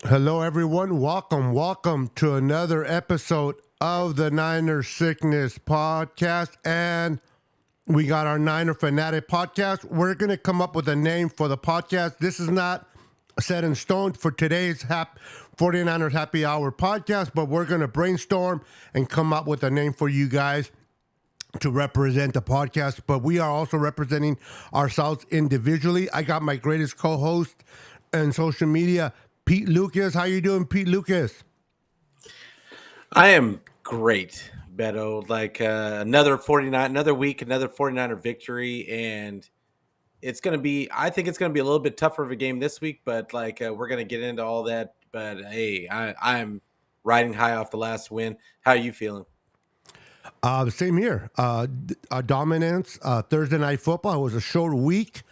Hello, everyone. Welcome to another episode of the Niner Sickness Podcast. And we got our Niner Fanatic Podcast. We're going to come up with a name for the podcast. This is not set in stone for today's 49ers Happy Hour podcast, but we're going to brainstorm and come up with a name for you guys to represent the podcast. But we are also representing ourselves individually. I got my greatest co-host and social media, Pete Lucas. How you doing, Pete Lucas? I am great, Beto. Another week, another 49er victory, and I think it's gonna be a little bit tougher of a game this week, but we're gonna get into all that. But hey, I'm riding high off the last win. How are you feeling? Same here. Dominance. Thursday night football. It was a short week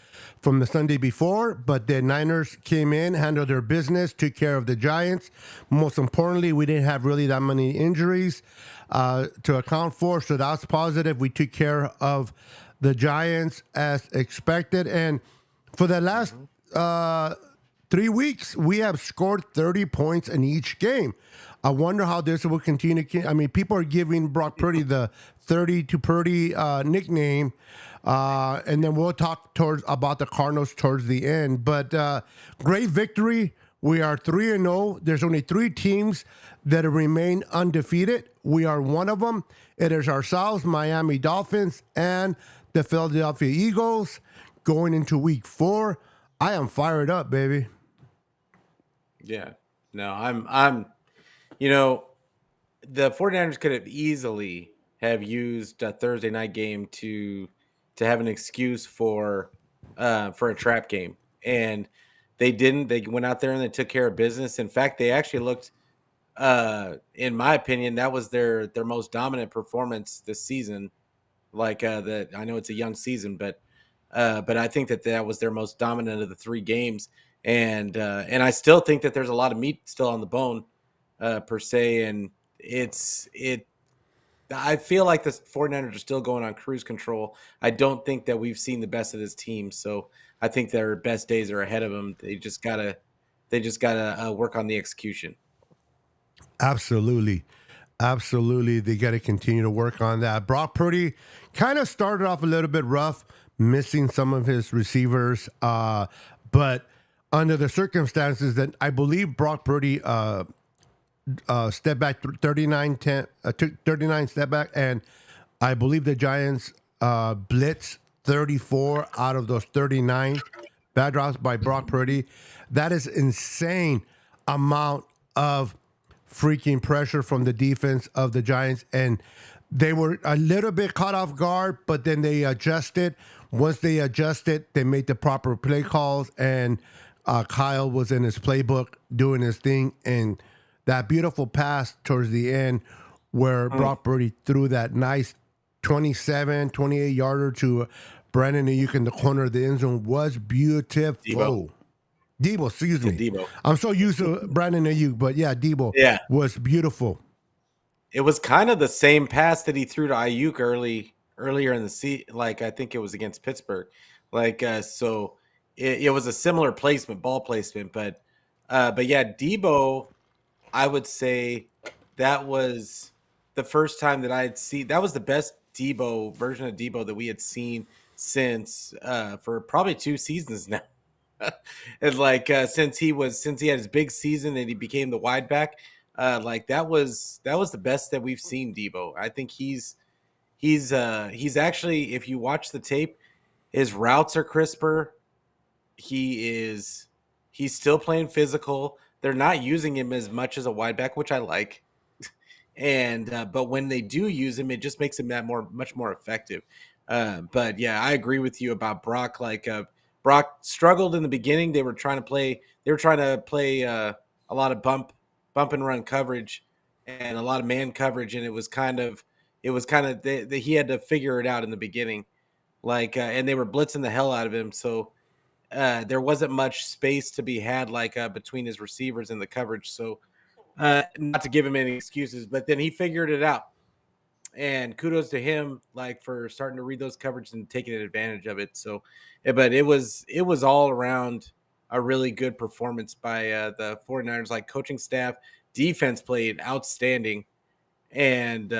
from the Sunday before, but the Niners came in, handled their business, took care of the Giants. Most importantly, we didn't have really that many injuries to account for, so that's positive. We took care of the Giants as expected, and for the last 3 weeks, we have scored 30 points in each game. I wonder how this will continue. I mean, people are giving Brock Purdy the 30 to Purdy nickname, and then we'll talk about the Cardinals towards the end. But great victory. We are 3-0. There's only 3 teams that remain undefeated. We are one of them. It is ourselves, Miami Dolphins, and the Philadelphia Eagles going into week 4. I am fired up, baby. Yeah. No, I'm the 49ers could have easily have used a Thursday night game to have an excuse for a trap game, and they didn't. They went out there and they took care of business. In fact, they actually looked, in my opinion, that was their most dominant performance this season. That I know it's a young season, but I think that was their most dominant of the 3 games, and I still think that there's a lot of meat still on the bone, per se, and I feel like the 49ers are still going on cruise control. I don't think that we've seen the best of this team, so I think their best days are ahead of them. They just gotta work on the execution. Absolutely. Absolutely. They got to continue to work on that. Brock Purdy kind of started off a little bit rough, missing some of his receivers. But under the circumstances that I believe Brock Purdy step back 39-10, took 39 step back, and I believe the Giants blitz 34 out of those 39 bad drops by Brock Purdy. That is insane amount of freaking pressure from the defense of the Giants, and they were a little bit caught off guard, but then they adjusted. Once they adjusted, they made the proper play calls, and Kyle was in his playbook doing his thing, and that beautiful pass towards the end where Brock Purdy threw that nice 27, 28-yarder to Brandon Ayuk in the corner of the end zone was beautiful. Debo, excuse me. Debo. I'm so used to Brandon Ayuk, but yeah, Debo was beautiful. It was kind of the same pass that he threw to Ayuk earlier in the season. Like, I think it was against Pittsburgh. So it was a similar ball placement, but yeah, Debo, I would say that was the first time that that was the best version of Debo that we had seen since for probably 2 seasons now. And since he had his big season and he became the wide back, that was the best that we've seen Debo. I think he's actually, if you watch the tape, his routes are crisper. He's still playing physical. They're not using him as much as a wide back, which I like. And but when they do use him, it just makes him much more effective. But yeah, I agree with you about Brock. Brock struggled in the beginning. They were trying to play a lot of bump and run coverage and a lot of man coverage, and it was kind of he had to figure it out in the beginning. And they were blitzing the hell out of him, so there wasn't much space to be had between his receivers and the coverage. So not to give him any excuses, but then he figured it out. And kudos to him, for starting to read those coverage and taking advantage of it. So, but it was all around a really good performance by the 49ers, like coaching staff. Defense played outstanding. And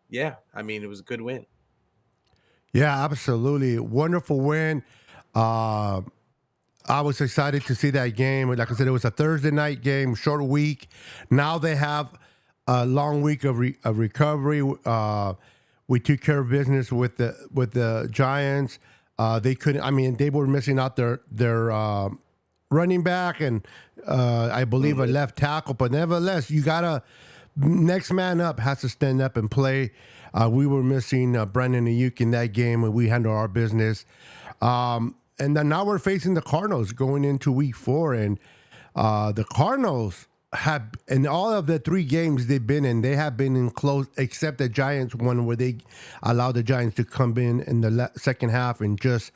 yeah, I mean, it was a good win. Yeah, absolutely. Wonderful win. Uh, I was excited to see that game. Like I said, it was a Thursday night game, short week. Now they have a long week of recovery. We took care of business with the Giants. They couldn't. I mean, they were missing out their running back and I believe a left tackle. But nevertheless, you gotta next man up has to stand up and play. We were missing Brandon Ayuk in that game, and we handled our business. And then now we're facing the Cardinals going into week 4, and the Cardinals have in all of the 3 games they've been in, they have been in close, except the Giants one where they allowed the Giants to come in the second half and just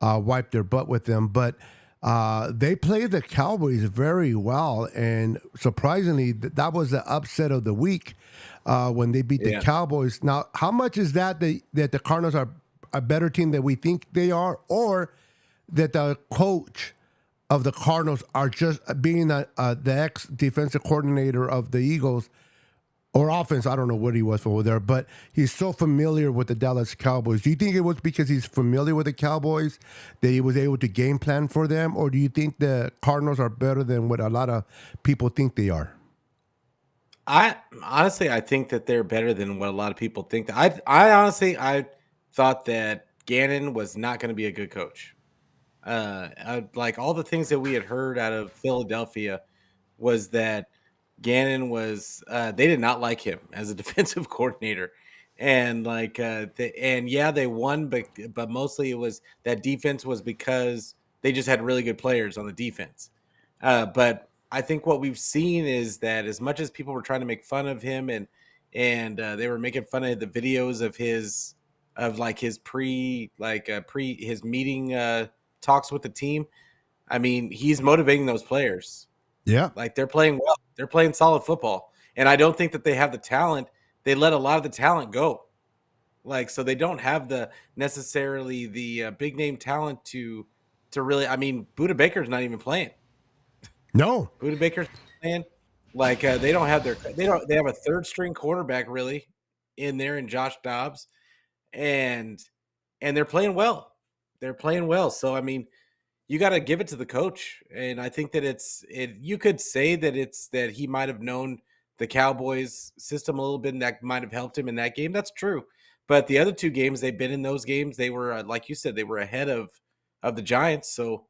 wipe their butt with them. But they played the Cowboys very well, and surprisingly, that was the upset of the week when they beat the Cowboys. Now, how much is that the Cardinals are a better team than we think they are, or that the coach of the Cardinals are just being the ex-defensive coordinator of the Eagles or offense? I don't know what he was over there, but he's so familiar with the Dallas Cowboys. Do you think it was because he's familiar with the Cowboys that he was able to game plan for them, or do you think the Cardinals are better than what a lot of people think they are? I honestly, I think that they're better than what a lot of people think. I honestly, I thought that Gannon was not going to be a good coach. Like all the things that we had heard out of Philadelphia was that Gannon was they did not like him as a defensive coordinator, and and yeah, they won, but mostly it was that defense was because they just had really good players on the defense. But I think what we've seen is that as much as people were trying to make fun of him and they were making fun of the videos of his pre his meeting talks with the team. I mean, he's motivating those players. Yeah. Like they're playing well. They're playing solid football. And I don't think that they have the talent. They let a lot of the talent go. Like so they don't have the necessarily the big name talent to really I mean, Buda Baker's not even playing. No. Buda Baker's playing. Like they don't have they have a third string quarterback really in there in Josh Dobbs and they're playing well. They're playing well. So I mean, you got to give it to the coach. And I think that you could say that it's that he might have known the Cowboys system a little bit and that might have helped him in that game. That's true. But the other 2 games they've been in those games, they were like you said, they were ahead of the Giants. So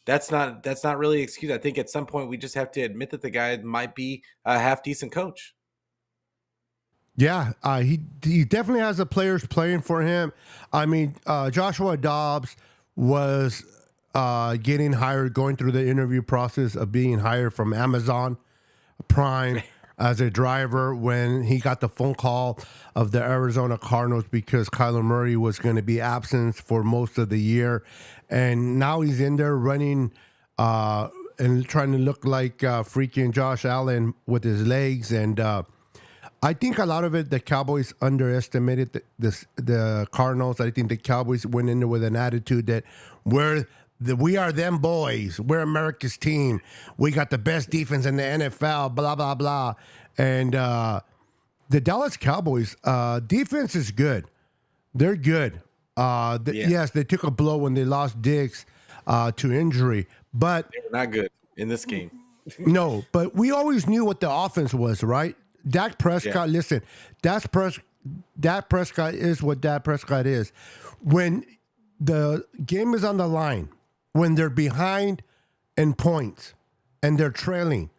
that's not really an excuse. I think at some point we just have to admit that the guy might be a half decent coach. Yeah, he definitely has the players playing for him. I mean, Joshua Dobbs was getting hired, going through the interview process of being hired from Amazon Prime as a driver when he got the phone call of the Arizona Cardinals because Kyler Murray was going to be absent for most of the year. And now he's in there running and trying to look like freaking Josh Allen with his legs. And I think a lot of it, the Cowboys underestimated the Cardinals. I think the Cowboys went in there with an attitude that we are them boys. We're America's team. We got the best defense in the NFL, blah, blah, blah. And the Dallas Cowboys defense is good. They're good. Yes, they took a blow when they lost Diggs to injury. But They were not good in this game. no, but we always knew what the offense was, right? Dak Prescott, listen, Dak Prescott is what Dak Prescott is. When the game is on the line, when they're behind in points and they're trailing,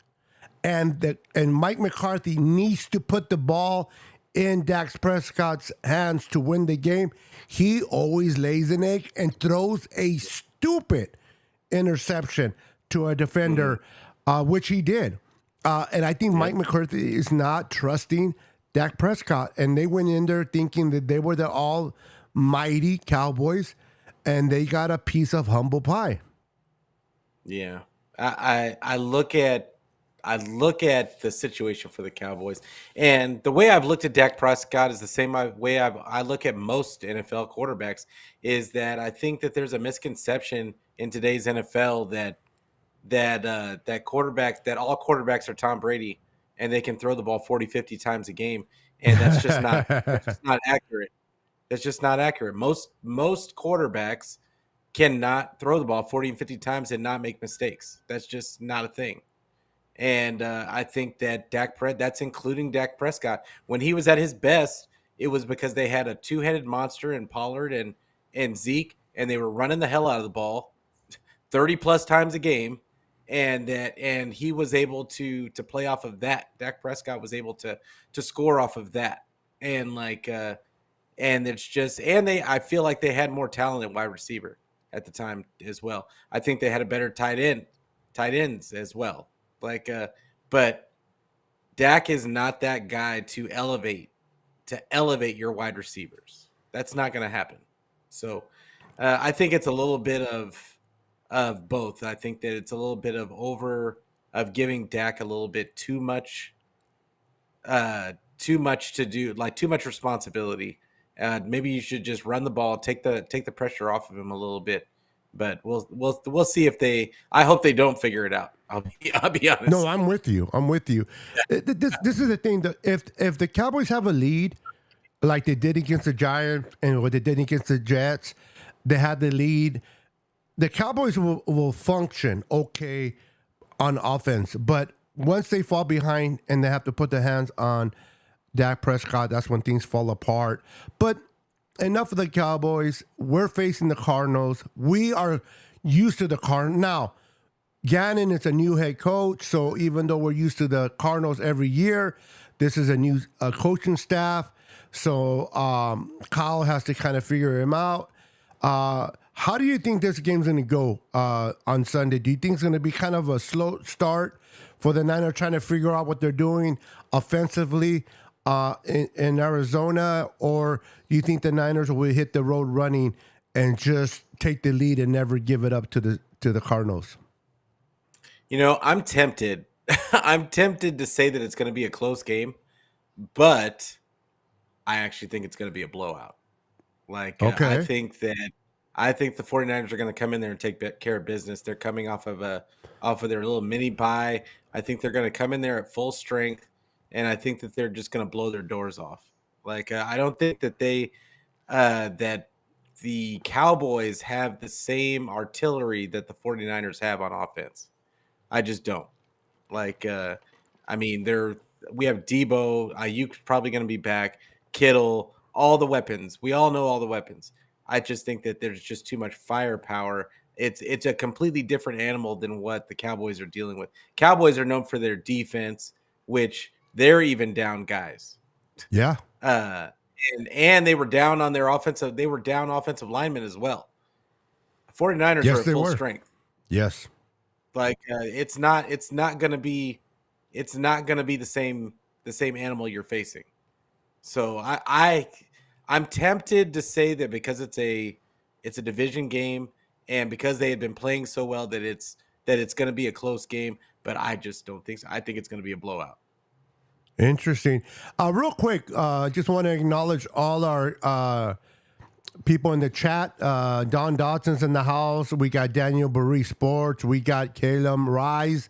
and Mike McCarthy needs to put the ball in Dak Prescott's hands to win the game, he always lays an egg and throws a stupid interception to a defender, which he did. And I think Mike McCarthy is not trusting Dak Prescott. And they went in there thinking that they were the almighty Cowboys, and they got a piece of humble pie. Yeah. I look at the situation for the Cowboys, and the way I've looked at Dak Prescott is the same way I look at most NFL quarterbacks. Is that I think that there's a misconception in today's NFL that that quarterback that all quarterbacks are Tom Brady and they can throw the ball 40, 50 times a game, and that's just not accurate. That's just not accurate. Most quarterbacks cannot throw the ball 40 and 50 times and not make mistakes. That's just not a thing. And I think that that's including Dak Prescott. When he was at his best, it was because they had a two-headed monster in Pollard and Zeke, and they were running the hell out of the ball 30 plus times a game, and he was able to play off of that. Dak Prescott was able to score off of that. And and it's just I feel like they had more talent at wide receiver at the time as well. I think they had a better tight ends as well. But Dak is not that guy to elevate your wide receivers. That's not going to happen. So I think it's a little bit of both. I think that it's a little bit of giving Dak a little bit too much to do, like too much responsibility. Maybe you should just run the ball, take the pressure off of him a little bit. But we'll see if they. I hope they don't figure it out. I'll be honest. No, I'm with you. I'm with you. This is the thing that if the Cowboys have a lead, like they did against the Giants and what they did against the Jets, they had the lead. The Cowboys will function okay on offense, but once they fall behind and they have to put their hands on Dak Prescott, that's when things fall apart. But enough of the Cowboys. We're facing the Cardinals. We are used to the Cardinals. Now, Gannon is a new head coach, so even though we're used to the Cardinals every year, this is a new coaching staff. So Kyle has to kind of figure him out. How do you think this game's going to go on Sunday? Do you think it's going to be kind of a slow start for the Niners trying to figure out what they're doing offensively in Arizona, or do you think the Niners will hit the road running and just take the lead and never give it up to the Cardinals? I'm tempted. I'm tempted to say that it's going to be a close game, but I actually think it's going to be a blowout. Okay. I think the 49ers are going to come in there and take care of business. They're coming off of their little mini bye. I think they're going to come in there at full strength, and I think that they're just going to blow their doors off. I don't think that that the Cowboys have the same artillery that the 49ers have on offense. I just don't. I mean, we have Debo. Ayuk's probably going to be back. Kittle, all the weapons. We all know all the weapons. I just think that there's just too much firepower. It's a completely different animal than what the Cowboys are dealing with. Cowboys are known for their defense, which they're even down guys. Yeah. And they were down on their offensive. They were down offensive linemen as well. 49ers Yes, are at they full were. strength. Yes. It's not going to be the same animal you're facing. So I'm tempted to say that because it's a division game and because they had been playing so well that it's going to be a close game, but I just don't think so. I think it's going to be a blowout. Interesting. Real quick, just want to acknowledge all our people in the chat. Don Dotson's in the house. We got Daniel Barry Sports. We got Caleb Rise,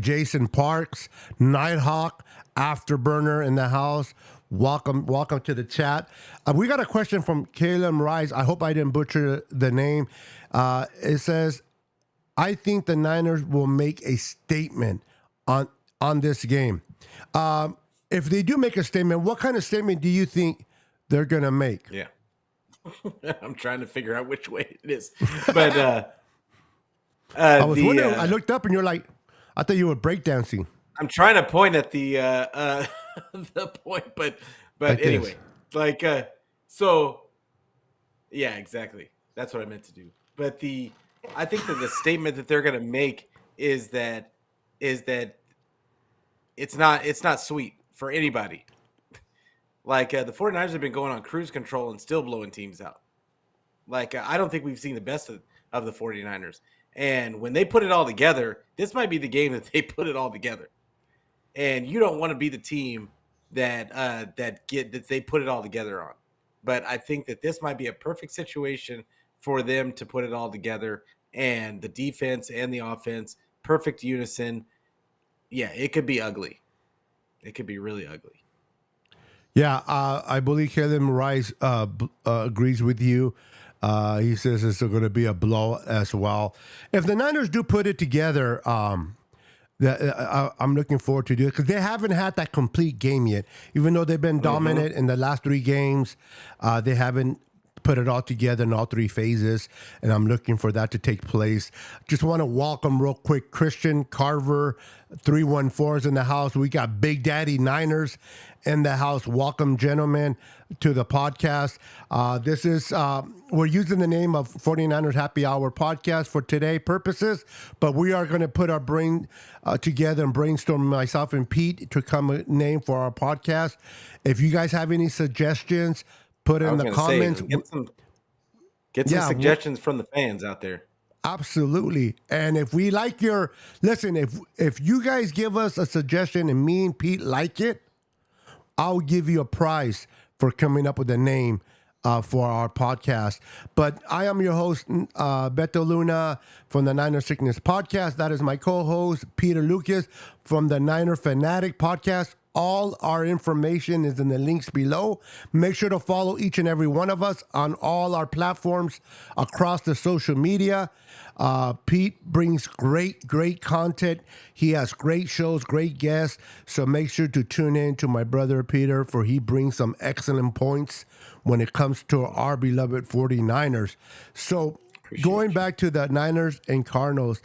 Jason Parks, Nighthawk, Afterburner in the house. Welcome to the chat. We got a question from Caleb Rise. I hope I didn't butcher the name. It says, I think the Niners will make a statement on this game. If they do make a statement, what kind of statement do you think they're going to make? Yeah. I'm trying to figure out which way it is. But I was wondering, I looked up and you're like, I thought you were breakdancing. I'm trying to point at the the point, but Like anyway, this. So yeah, exactly. That's what I meant to do. But I think that the statement that they're going to make is that it's not sweet for anybody. The 49ers have been going on cruise control and still blowing teams out. I don't think we've seen the best of the 49ers. And when they put it all together, this might be the game that they put it all together. And you don't want to be the team that they put it all together on. But I think that this might be a perfect situation for them to put it all together, and the defense and the offense perfect unison. Yeah, it could be ugly. It could be really ugly. Yeah, I believe Kevin Rice agrees with you. He says it's going to be a blow as well. If the Niners do put it together, I'm looking forward to do it because they haven't had that complete game yet. Even though they've been dominant in the last 3 games, they haven't put it all together in all 3 phases, and I'm looking for that to take place. Just want to welcome real quick Christian Carver, 314 is in the house. We got Big Daddy Niners in the house. Welcome, gentlemen, to the podcast. This is we're using the name of 49ers Happy Hour podcast for today purposes, but we are going to put our brain together and brainstorm, myself and Pete, to come a name for our podcast. If you guys have any suggestions, put in the comments. Get some suggestions from the fans out there. Absolutely. And if we like your listen, if you guys give us a suggestion and me and Pete like it, I'll give you a prize for coming up with a name for our podcast. But I am your host, Beto Luna from the Niner Sickness Podcast. That is my co-host, Peter Lucas from the Niner Fanatic Podcast. All our information is in the links below. Make sure to follow each and every one of us on all our platforms across the social media. Pete brings great content. He has great shows, great guests. So make sure to tune in to my brother Peter, for he brings some excellent points when it comes to our beloved 49ers. So going back to the Niners and Cardinals,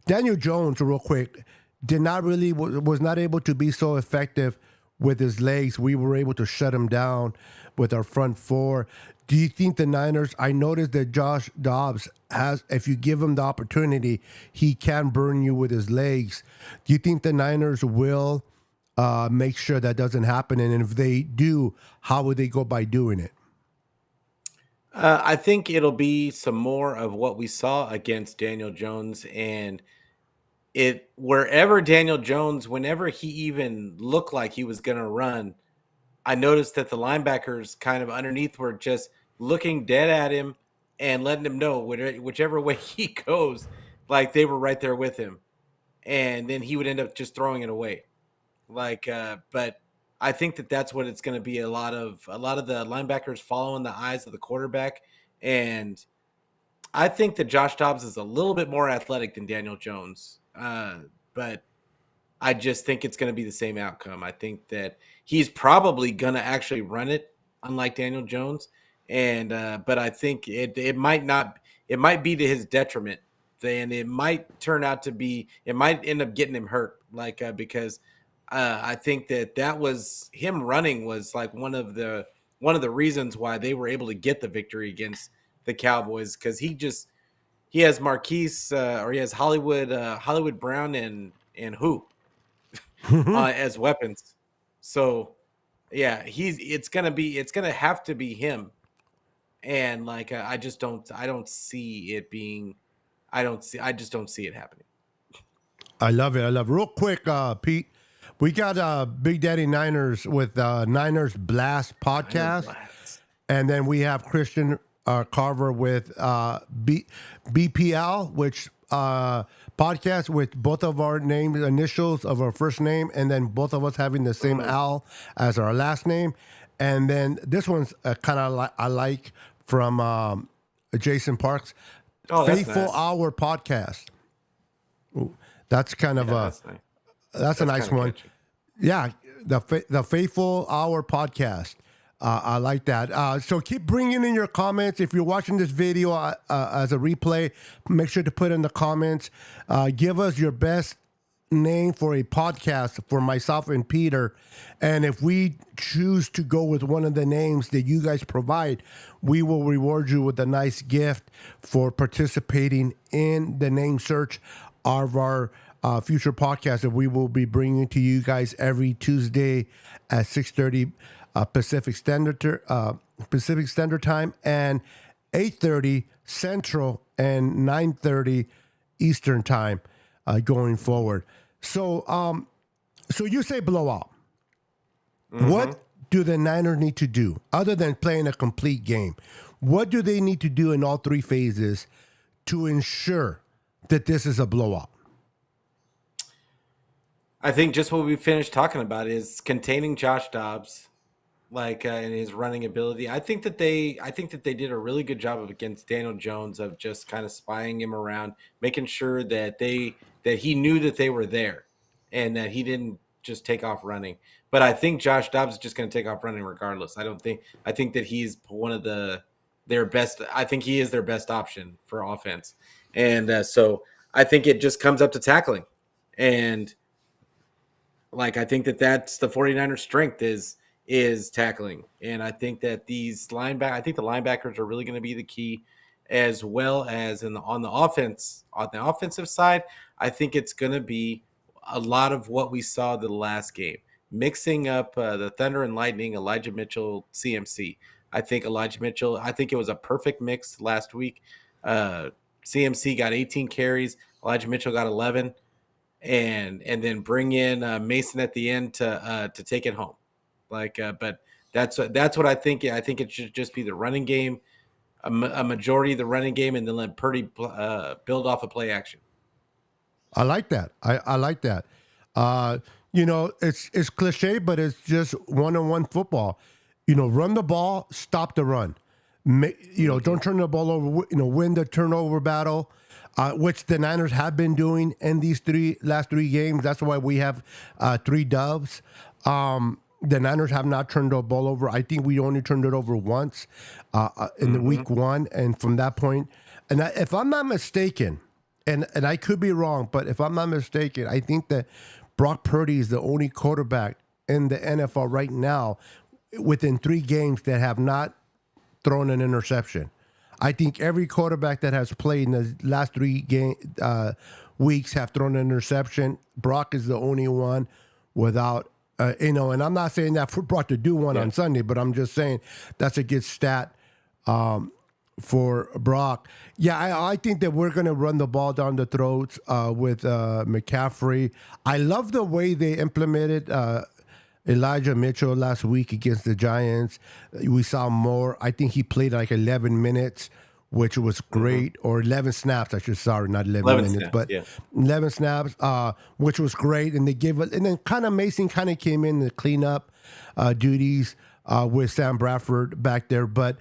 Daniel Jones, real quick, was not able to be so effective with his legs. We were able to shut him down with our front 4. Do you think the Niners? I noticed that Josh Dobbs has, if you give him the opportunity, he can burn you with his legs. Do you think the Niners will make sure that doesn't happen? And if they do, how would they go by doing it? I think it'll be some more of what we saw against Daniel Jones, and wherever Daniel Jones, whenever he even looked like he was going to run, I noticed that the linebackers kind of underneath were just looking dead at him and letting him know whichever way he goes, like they were right there with him. And then he would end up just throwing it away. But I think that's what it's going to be. A lot of the linebackers following the eyes of the quarterback. And I think that Josh Dobbs is a little bit more athletic than Daniel Jones. But I just think it's going to be the same outcome. I think that he's probably going to actually run it, unlike Daniel Jones. And but I think it might be to his detriment. Then it might turn out to be, it might end up getting him hurt, because I think that was him running was like one of the reasons why they were able to get the victory against the Cowboys, because he has Marquise or he has Hollywood Brown and who as weapons. So yeah, it's gonna have to be him. And I just don't see it being, I just don't see it happening. I love it. Real quick, Pete, we got Big Daddy Niners with Niners Blast podcast. And then we have Christian Carver with BPL, which podcast with both of our initials of our first name, and then both of us having the same Al as our last name. And then this one's kind of I like from Jason Parks, Faithful nice. Hour podcast. Ooh, that's kind of that's a nice one. Catchy. Yeah, the Faithful Hour podcast. I like that. So keep bringing in your comments. If you're watching this video as a replay, make sure to put in the comments. Give us your best name for a podcast for myself and Peter. And if we choose to go with one of the names that you guys provide, we will reward you with a nice gift for participating in the name search of our future podcast that we will be bringing to you guys every Tuesday at 6:30 Pacific Standard Time and 8:30 Central and 9:30 Eastern Time going forward. So you say blowout. Mm-hmm. What do the Niners need to do other than playing a complete game? What do they need to do in all three phases to ensure that this is a blowout? I think just what we finished talking about is containing Josh Dobbs, and his running ability. I think that they did a really good job of against Daniel Jones of just kind of spying him around, making sure that he knew that they were there and that he didn't just take off running. But I think Josh Dobbs is just going to take off running regardless. I think that he's one of their best. I think he is their best option for offense, and so I think it just comes up to tackling, and I think that that's the 49ers strength is tackling. And I think that I think the linebackers are really going to be the key, as well as on the offensive side. I think it's going to be a lot of what we saw the last game, mixing up the Thunder and Lightning, Elijah Mitchell, CMC. I think it was a perfect mix last week. CMC got 18 carries, Elijah Mitchell got 11, and then bring in Mason at the end to take it home. But that's what I think. I think it should just be the running game, a majority of the running game, and then let Purdy build off of play action. I like that. I like that. It's cliche, but it's just one-on-one football. Run the ball, stop the run. Don't turn the ball over. Win the turnover battle, which the Niners have been doing in these last three games. That's why we have 3 doves. The Niners have not turned the ball over. I think we only turned it over once in the week 1, and from that point, if I'm not mistaken, and I could be wrong, but if I'm not mistaken, I think that Brock Purdy is the only quarterback in the NFL right now within 3 games that have not thrown an interception. I think every quarterback that has played in the last 3 weeks have thrown an interception. Brock is the only one without, and I'm not saying that for Brock to do one on Sunday, but I'm just saying that's a good stat for Brock. Yeah, I think that we're going to run the ball down the throats with McCaffrey. I love the way they implemented Elijah Mitchell last week against the Giants. We saw more. I think he played like 11 minutes, which was great, or 11 snaps. Not 11 minutes, snaps, but 11 snaps, which was great. And they gave it, and then Mason kind of came in to clean up duties with Sam Bradford back there. But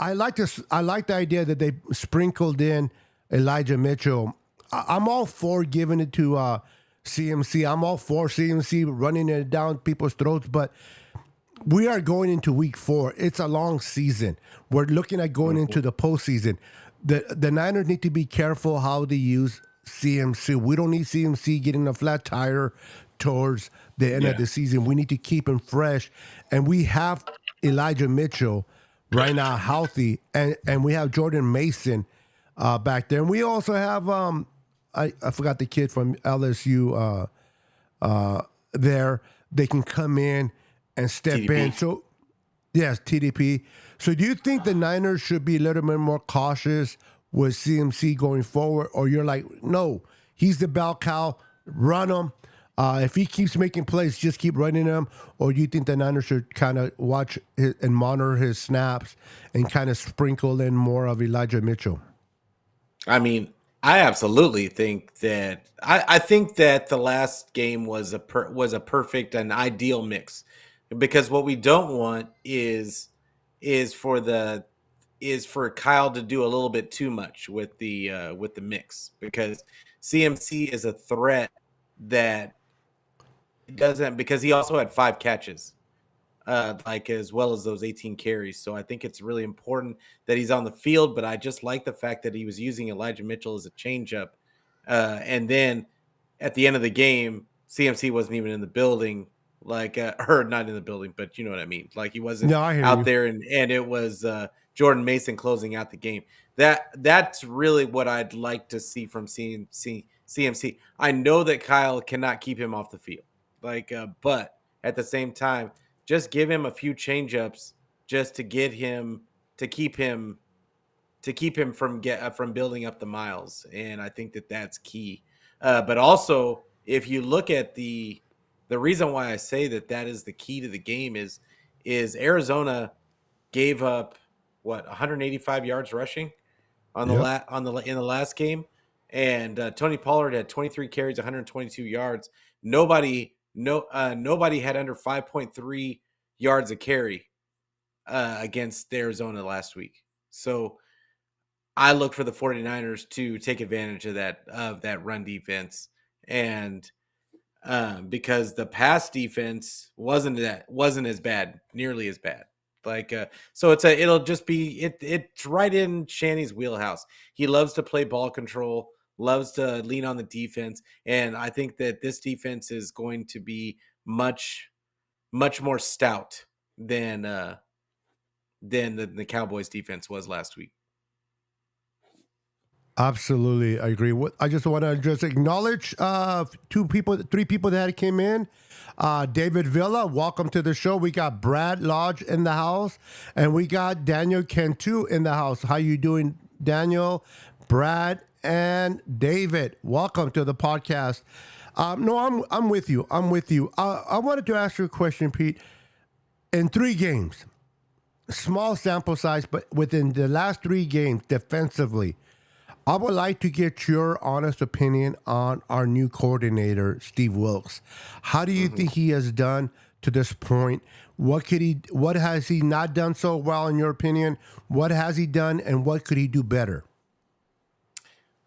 I like this. I like the idea that they sprinkled in Elijah Mitchell. I'm all for giving it to CMC. I'm all for CMC running it down people's throats, but we are going into week 4. It's a long season. We're looking at going into the postseason. The Niners need to be careful how they use CMC. We don't need CMC getting a flat tire towards the end of the season. We need to keep him fresh, and we have Elijah Mitchell right now healthy, and we have Jordan Mason back there, and we also have I forgot the kid from LSU there. They can come in and step TDP. in. So, yes, TDP. So do you think the Niners should be a little bit more cautious with CMC going forward? Or you're like, no, he's the bell cow, run him. If he keeps making plays, just keep running him. Or do you think the Niners should kind of watch and monitor his snaps and kind of sprinkle in more of Elijah Mitchell? I mean, I absolutely think that I think that the last game was a perfect and ideal mix, because what we don't want is for Kyle to do a little bit too much with the mix, because CMC is a threat that doesn't, because he also had 5 catches, as well as those 18 carries. So I think it's really important that he's on the field. But I just like the fact that he was using Elijah Mitchell as a changeup, and then at the end of the game, CMC wasn't even in the building, or not in the building, but you know what I mean. Like, he wasn't No, I hear out you. there, and it was Jordan Mason closing out the game. That's really what I'd like to see from CMC. I know that Kyle cannot keep him off the field, but at the same time, just give him a few changeups just to get him to keep him from building up the miles, and I think that that's key. But also, if you look at the reason why I say that is the key to the game is Arizona gave up 185 yards rushing on Yep. in the last game, and Tony Pollard had 23 carries, 122 yards. Nobody had under 5.3 yards a carry against Arizona last week. So I look for the 49ers to take advantage of that run defense, and because the pass defense wasn't as bad, nearly as bad. Like so it'll just be it's right in Shanny's wheelhouse. He loves to play ball control, loves to lean on the defense, and I think that this defense is going to be much more stout than the Cowboys defense was last week. Absolutely, I agree. I just want to just acknowledge three people that came in. David Villa, welcome to the show. We got Brad Lodge in the house, and we got Daniel Cantu in the house. How you doing, Daniel, Brad, and David? Welcome to the podcast. No, I'm with you. I'm with you. I wanted to ask you a question, Pete. In 3 games, small sample size, but within the last 3 games, defensively, I would like to get your honest opinion on our new coordinator, Steve Wilkes. How do you think he has done to this point? What has he not done so well in your opinion? What has he done and what could he do better?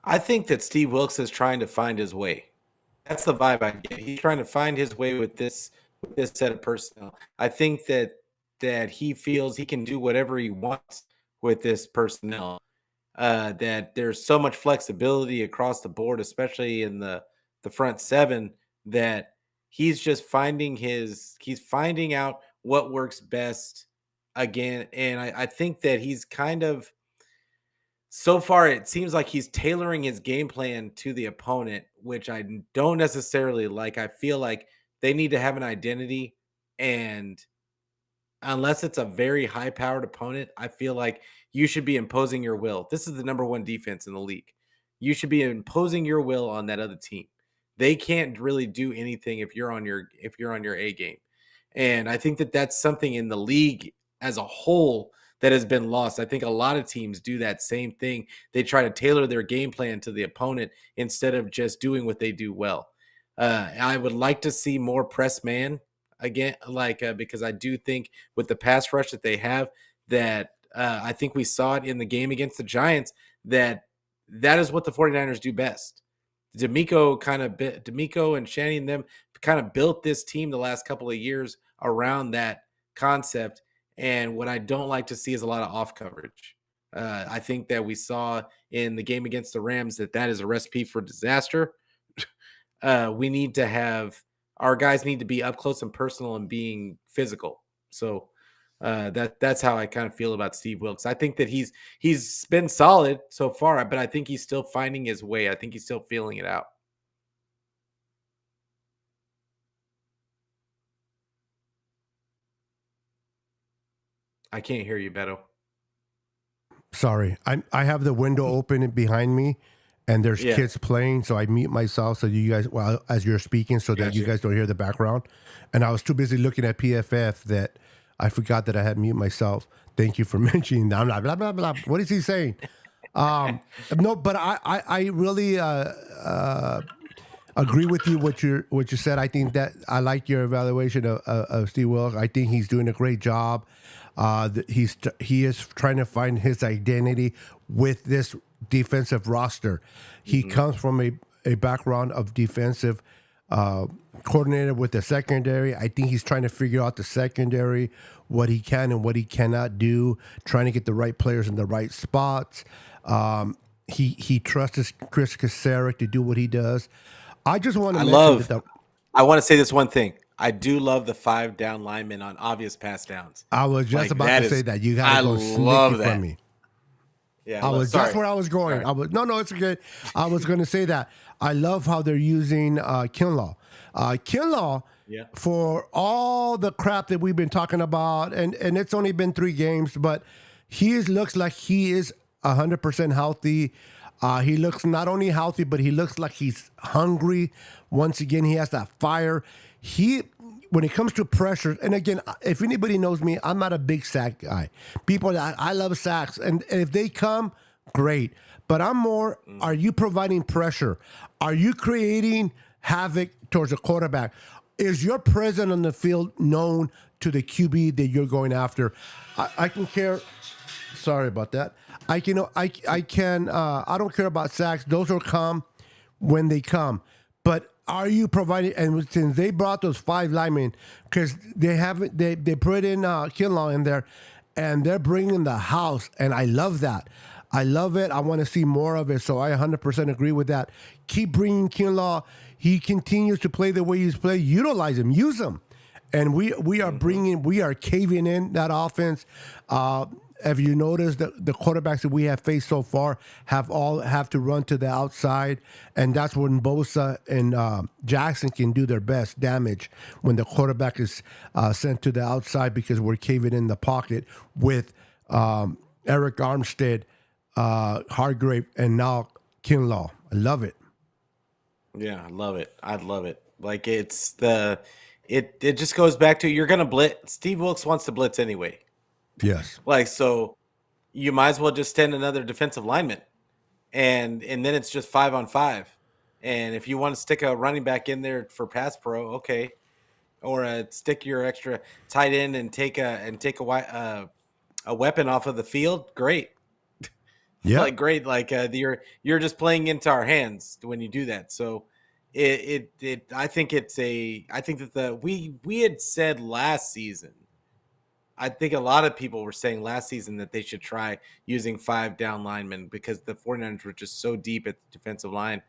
I think that Steve Wilkes is trying to find his way. That's the vibe I get. He's trying to find his way with this set of personnel. I think that he feels he can do whatever he wants with this personnel. That there's so much flexibility across the board, especially in the front seven, that he's finding out what works best again. And I think that he's kind of so far it seems like he's tailoring his game plan to the opponent, which I don't necessarily like. I feel like they need to have an identity, and unless it's a very high powered opponent, I feel like you should be imposing your will. This is the number 1 defense in the league. You should be imposing your will on that other team. They can't really do anything if you're on your A game. And I think that that's something in the league as a whole that has been lost. I think a lot of teams do that same thing. They try to tailor their game plan to the opponent instead of just doing what they do well. I would like to see more press man again, because I do think with the pass rush that they have, that I think we saw it in the game against the Giants, that is what the 49ers do best. D'Amico and Shanny and them kind of built this team the last couple of years around that concept. And what I don't like to see is a lot of off coverage. I think that we saw in the game against the Rams that is a recipe for disaster. We need to have our guys need to be up close and personal and being physical. So that's how I kind of feel about Steve Wilkes. I think that he's been solid so far, but I think he's still finding his way. I think he's still feeling it out. I can't hear you, Beto. Sorry, I have the window open behind me, and there's Yeah, kids playing, so I mute myself so you guys, well, as you're speaking, so that you gotcha. guys don't hear the background. And I was too busy looking at PFF that I forgot that I had mute myself. Thank you for mentioning that. I'm like blah blah blah. What is he saying? Um, no, but I really agree with you what you said. I think that I like your evaluation of Steve Wilkes. I think he's doing a great job. He is trying to find his identity with this defensive roster. He Hmm. comes from a background of defensive coordinator with the secondary. I think he's trying to figure out the secondary, what he can and what he cannot do, trying to get the right players in the right spots. He trusts Chris Kacerek to do what he does. I just want to I mention that love. I want to say this one thing. I do love the 5 down linemen on obvious pass downs. I was just Like about to that say is, that you got to I go sneaky love from that. me. Yeah, I was that's sorry, where I was going. sorry. No, it's good. I was going to say that I love how they're using Kinlaw. Kinlaw, Yeah. for all the crap that we've been talking about, and it's only been 3 games, but looks like he is 100% healthy. He looks not only healthy, but he looks like he's hungry. Once again, he has that fire. He when it comes to pressure, and again, if anybody knows me, I'm not a big sack guy. People, I love sacks, and if they come, great. But I'm more, are you providing pressure? Are you creating havoc towards a quarterback? Is your presence on the field known to the QB that you're going after? I can care. Sorry about that. I don't care about sacks. Those will come when they come. But are you providing? And since they brought those 5 linemen, because they put in Kinlaw in there, and they're bringing the house, and I love that. I love it. I want to see more of it. So I 100% agree with that. Keep bringing Kinlaw. He continues to play the way he's played. Utilize him. Use him. And we are caving in that offense. If you notice, the quarterbacks that we have faced so far have to run to the outside, and that's when Bosa and Jackson can do their best damage when the quarterback is sent to the outside, because we're caving in the pocket with Eric Armstead, Hargrave, and now Kinlaw. I love it. Yeah, I love it. I love it. Like it just goes back to, you're gonna blitz. Steve Wilkes wants to blitz anyway. Yes. Like, so you might as well just send another defensive lineman, and then it's just 5-on-5. And if you want to stick a running back in there for pass pro, okay, or stick your extra tight end and take a weapon off of the field, great. Yeah. Like great. Like you're just playing into our hands when you do that. So I think that we had said last season. I think a lot of people were saying last season that they should try using 5 down linemen, because the 49ers were just so deep at the defensive line.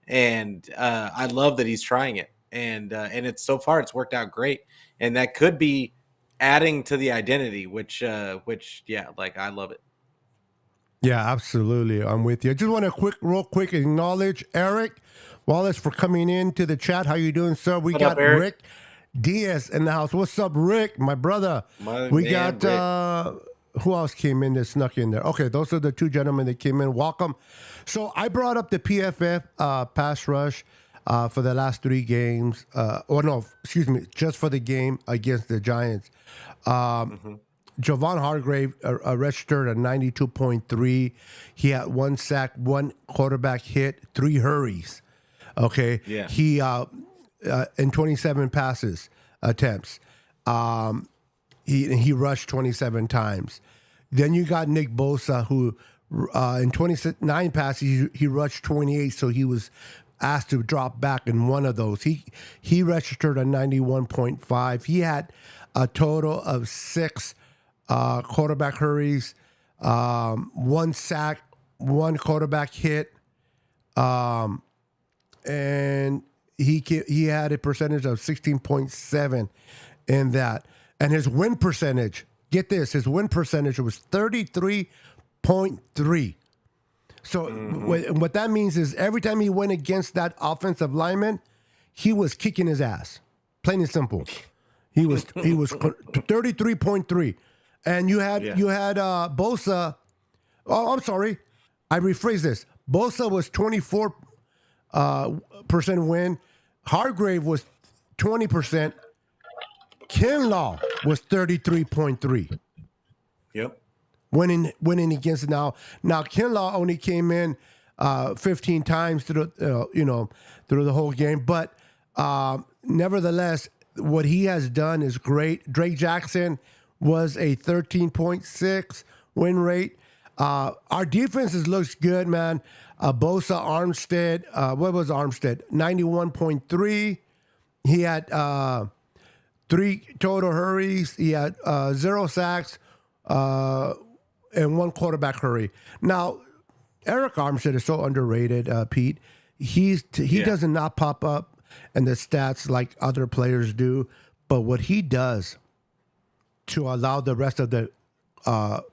And I love that he's trying it. And it's so far it's worked out great. And that could be adding to the identity, which yeah, like I love it. Yeah, absolutely. I'm with you. I just want to real quick acknowledge Eric Wallace for coming into the chat. How you doing, sir? We got Rick Diaz in the house. What's up, Rick? My brother. We got who else came in that snuck in there? Okay, those are the 2 gentlemen that came in. Welcome. So I brought up the PFF pass rush for the last 3 games. Just for the game against the Giants. Javon Hargrave registered a 92.3. He had 1 sack, 1 quarterback hit, 3 hurries. Okay. Yeah. He in 27 passes attempts. He rushed 27 times. Then you got Nick Bosa, who in 29 passes he rushed 28, so he was asked to drop back in one of those. He registered a 91.5. He had a total of 6 quarterback hurries, 1 sack, 1 quarterback hit, and he had a percentage of 16.7 in that. And his win percentage, get this, his win percentage was 33.3. So what that means is every time he went against that offensive lineman, he was kicking his ass. Plain and simple. He was 33.3. And you had Bosa. Oh, I'm sorry. I rephrased this. Bosa was 24% win. Hargrave was 20%. Kinlaw was 33.3. Yep. Winning against it now. Now Kinlaw only came in 15 times through the whole game, but nevertheless, what he has done is great. Drake Jackson was a 13.6 win rate. Our defenses looks good, man. Bosa, Armstead. What was Armstead? 91.3. He had 3 total hurries. He had 0 sacks and 1 quarterback hurry. Now, Eric Armstead is so underrated, Pete. He does not pop up in the stats like other players do, but what he does to allow the rest of the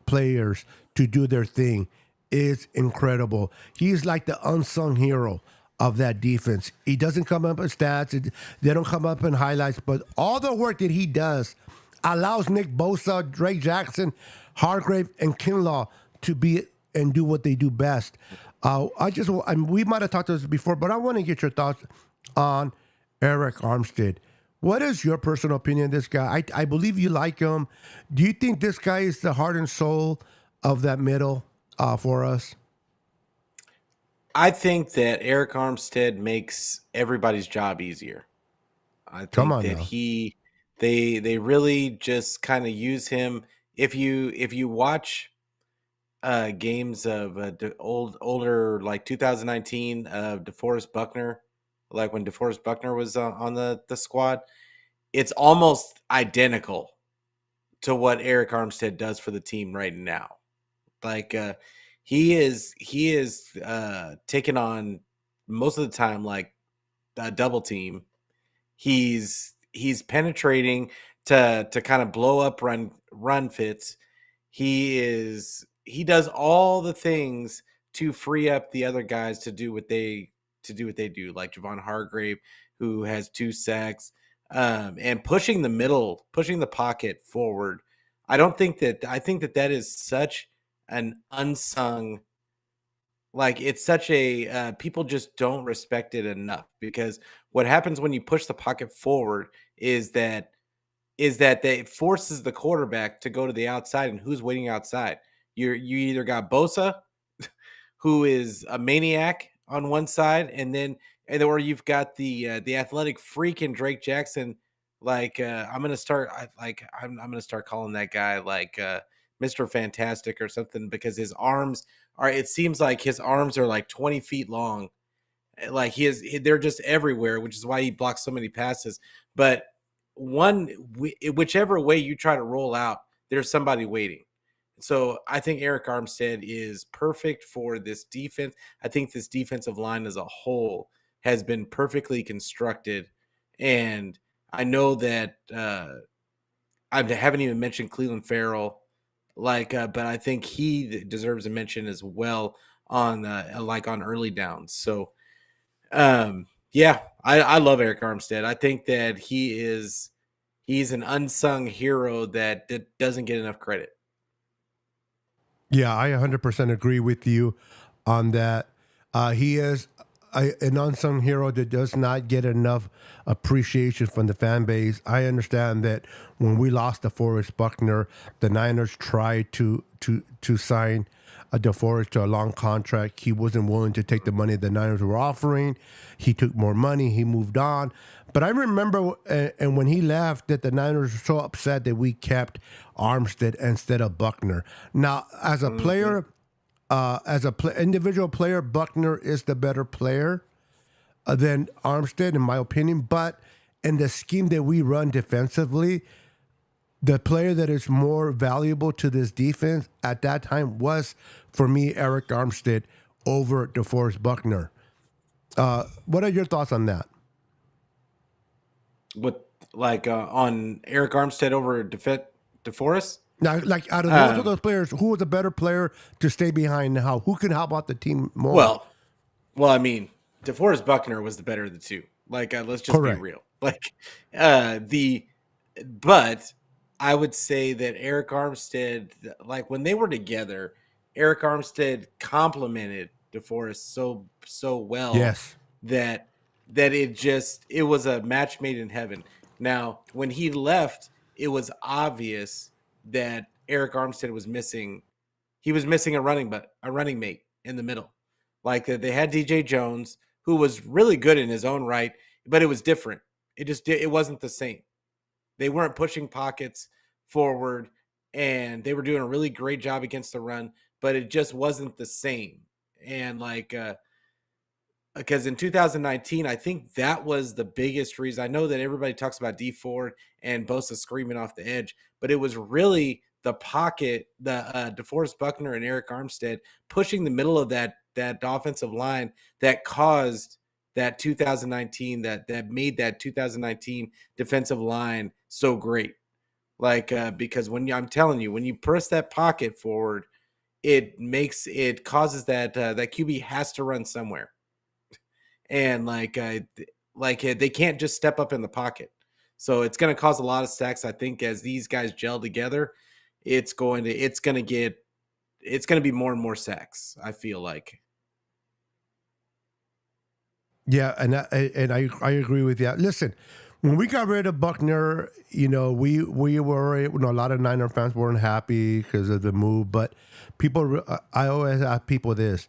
players to do their thing is incredible. He's like the unsung hero of that defense. He doesn't come up in stats. They don't come up in highlights, but all the work that he does allows Nick Bosa, Drake Jackson, Hargrave, and Kinlaw to be and do what they do best. We might have talked to this before, but I want to get your thoughts on Eric Armstead. What is your personal opinion of this guy? I believe you like him. Do you think this guy is the heart and soul of that middle for us? I think that Eric Armstead makes everybody's job easier. I Come think on that now. they really just kind of use him. If you watch games of older like 2019 of DeForest Buckner, like when DeForest Buckner was on the squad, it's almost identical to what Eric Armstead does for the team right now. Like he is taking on most of the time like a double team. He's penetrating to kind of blow up run fits. He does all the things to free up the other guys to do what they do, like Javon Hargrave, who has 2 sacks, and pushing the pocket forward. I think that that is such an unsung, like it's such a people just don't respect it enough, because what happens when you push the pocket forward is that they forces the quarterback to go to the outside, and who's waiting outside? You either got Bosa, who is a maniac on one side, or you've got the athletic freak in Drake Jackson. Like I'm gonna start calling that guy like Mr. Fantastic or something, because his arms are. It seems like his arms are like 20 feet long. Like they're just everywhere, which is why he blocks so many passes. But whichever way you try to roll out, there's somebody waiting. So I think Eric Armstead is perfect for this defense. I think this defensive line as a whole has been perfectly constructed, and I know that I haven't even mentioned Cleveland Farrell, but I think he deserves a mention as well on like on early downs. So yeah, I love Eric Armstead. I think that he's an unsung hero that doesn't get enough credit. Yeah, I 100% agree with you on that. He is an unsung hero that does not get enough appreciation from the fan base. I understand that when we lost DeForest Buckner, the Niners tried to sign DeForest to a long contract. He wasn't willing to take the money the Niners were offering. He took more money. He moved on. But I remember, and when he left, that the Niners were so upset that we kept Armstead instead of Buckner. Now, as a Mhm. player, individual player, Buckner is the better player than Armstead, in my opinion. But in the scheme that we run defensively, the player that is more valuable to this defense at that time was, for me, Eric Armstead over DeForest Buckner. What are your thoughts on that? With like on Eric Armstead over DeForest. Now, like out of both of Um, those players, who was a better player to stay behind now? Who can help out the team more? well, I mean, DeForest Buckner was the better of the two. Like, let's just be Correct. real. Like, the but I would say that Eric Armstead, like when they were together, Eric Armstead complimented DeForest so well Yes. that it was a match made in heaven. Now, when he left, it was obvious that Eric Armstead was missing. He was missing a running mate in the middle. Like they had DJ Jones, who was really good in his own right, but it was different. It wasn't the same. They weren't pushing pockets forward, and they were doing a really great job against the run, but it just wasn't the same. And because in 2019, I think that was the biggest reason. I know that everybody talks about D Ford and Bosa screaming off the edge, but it was really the pocket, the DeForest Buckner and Eric Armstead pushing the middle of that offensive line that caused that 2019 that made that 2019 defensive line so great. Like because I'm telling you, when you press that pocket forward, it causes that QB has to run somewhere, and they can't just step up in the pocket. So it's going to cause a lot of sacks. I think as these guys gel together, it's going to be more and more sacks. I feel like. Yeah, and I agree with that. Listen, when we got rid of Buckner, we were, a lot of Niner fans weren't happy because of the move, but I always ask people this: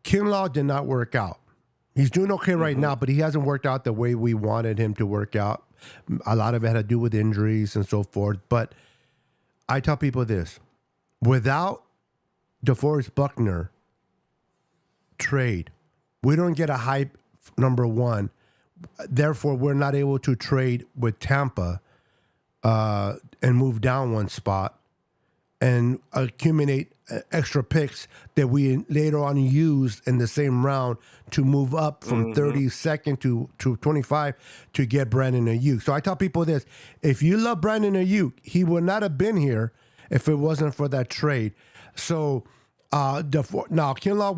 Kinlaw did not work out. He's doing okay right now, but he hasn't worked out the way we wanted him to work out. A lot of it had to do with injuries and so forth. But I tell people this: without DeForest Buckner trade, we don't get a hype number one. Therefore, we're not able to trade with Tampa and move down one spot and accumulate extra picks that we later on used in the same round to move up from 32nd to 25 to get Brandon Ayuk. So I tell people this: if you love Brandon Ayuk, he would not have been here if it wasn't for that trade. So now if Kinlaw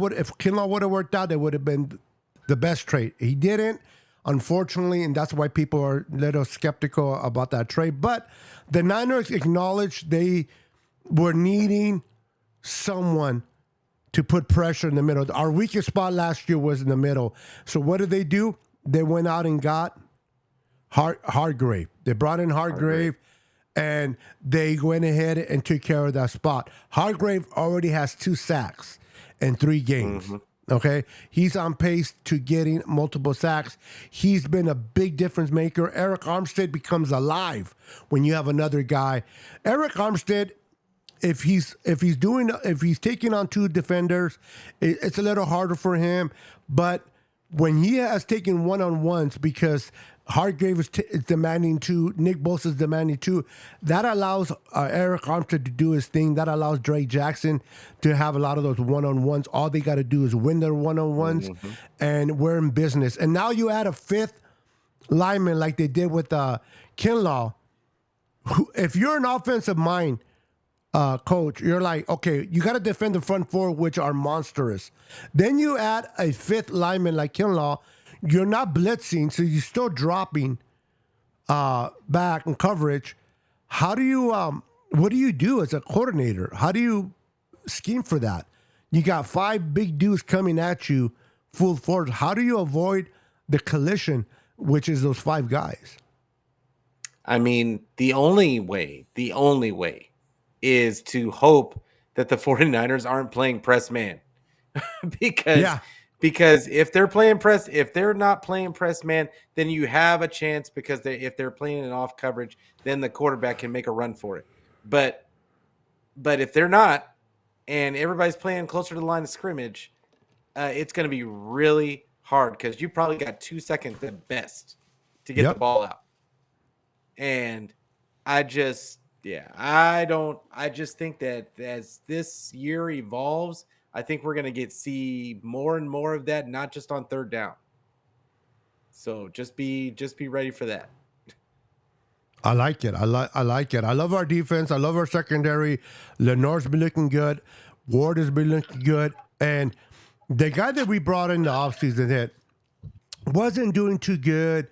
would have worked out, it would have been the best trade. He didn't, unfortunately, and that's why people are a little skeptical about that trade. But the Niners acknowledged they were needing someone to put pressure in the middle. Our weakest spot last year was in the middle. So what did they do? They went out and got Hargrave. They brought in Hargrave, and they went ahead and took care of that spot. Hargrave already has 2 sacks in 3 games. Okay, he's on pace to getting multiple sacks. He's been a big difference maker. Eric Armstead becomes alive when you have another guy. Eric Armstead, if he's taking on 2 defenders, it's a little harder for him. But when he has taken one-on-ones, because Hargrave is demanding 2, Nick Bosa is demanding 2, that allows Eric Armstead to do his thing. That allows Drake Jackson to have a lot of those one-on-ones. All they got to do is win their one-on-ones, and we're in business. And now you add a 5th lineman like they did with Kinlaw. If you're an offensive mind coach, you're like, okay, you got to defend the front 4, which are monstrous. Then you add a 5th lineman like Kinlaw. You're not blitzing, so you're still dropping back in coverage. How do you, what do you do as a coordinator? How do you scheme for that? You got 5 big dudes coming at you full force. How do you avoid the collision, which is those 5 guys? I mean, the only way is to hope that the 49ers aren't playing press man. Because if they're not playing press man, then you have a chance, because if they're playing an off coverage, then the quarterback can make a run for it. But if they're not, and everybody's playing closer to the line of scrimmage, it's going to be really hard, because you probably got 2 seconds at best to get the ball out. And I just think that as this year evolves, I think we're going to see more and more of that, not just on 3rd down. So just be ready for that. I like it. I like it. I love our defense. I love our secondary. Lenore's been looking good. Ward has been looking good. And the guy that we brought in the offseason that wasn't doing too good,